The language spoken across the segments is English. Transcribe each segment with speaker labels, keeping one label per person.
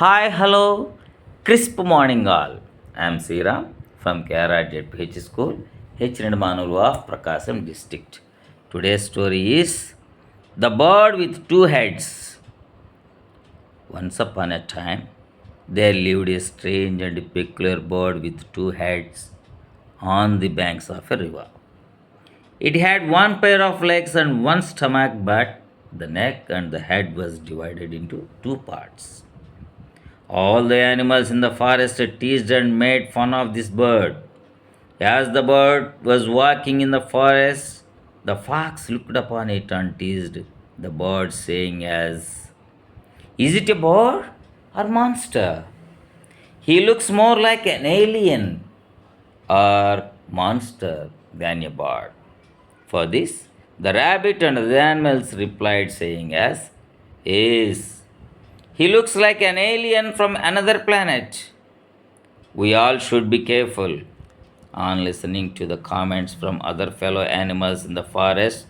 Speaker 1: Hi, hello, crisp morning all. I am Sriram from Kerala JPH School, H. Nidmanuru of Prakasam district. Today's story is The Bird with Two Heads. Once upon a time, there lived a strange and peculiar bird with two heads on the banks of a river. It had one pair of legs and one stomach, but the neck and the head was divided into two parts. All the animals in the forest teased and made fun of this bird. As the bird was walking in the forest, the fox looked upon it and teased the bird, saying, Is it a bird or monster? He looks more like an alien or monster than a bird. For this, the rabbit and the animals replied, saying, Yes, he looks like an alien from another planet. We all should be careful. On listening to the comments from other fellow animals in the forest,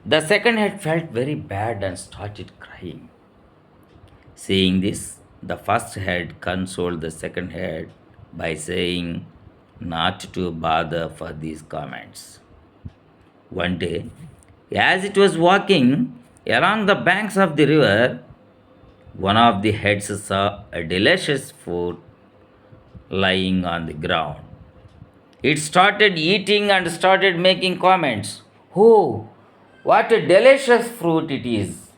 Speaker 1: the second head felt very bad and started crying. Seeing this, the first head consoled the second head by saying not to bother for these comments. One day, as it was walking along the banks of the river, one of the heads saw a delicious food lying on the ground. It started eating and started making comments. Oh, what a delicious fruit it is!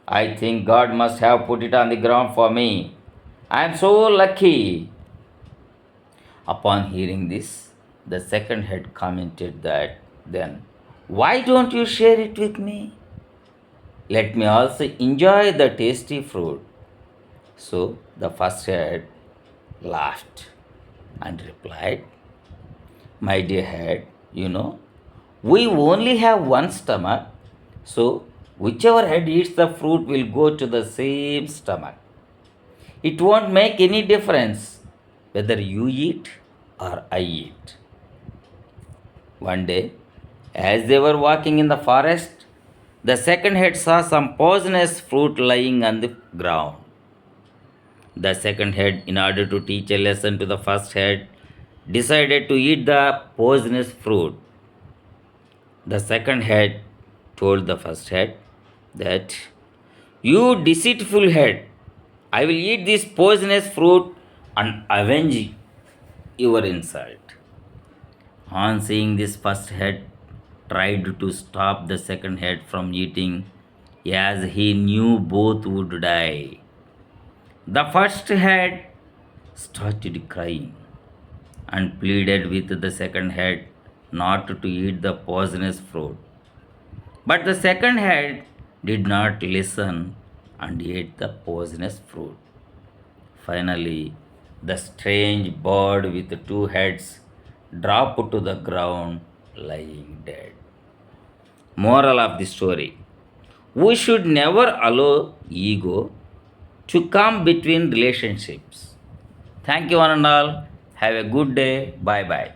Speaker 1: I think God must have put it on the ground for me. I am so lucky. Upon hearing this, the second head commented that then, why don't you share it with me? Let me also enjoy the tasty fruit. So the first head laughed and replied, My dear head, we only have one stomach, so whichever head eats the fruit will go to the same stomach. It won't make any difference whether you eat or I eat. One day, as they were walking in the forest, the second head saw some poisonous fruit lying on the ground. The second head, in order to teach a lesson to the first head, decided to eat the poisonous fruit. The second head told the first head that, You deceitful head, I will eat this poisonous fruit and avenge your insult. On seeing this, first head tried to stop the second head from eating, as he knew both would die. The first head started crying and pleaded with the second head not to eat the poisonous fruit. But the second head did not listen and ate the poisonous fruit. Finally, the strange bird with the two heads dropped to the ground, lying dead. Moral of the story: we should never allow ego to come between relationships. Thank you, one and all. Have a good day. Bye bye.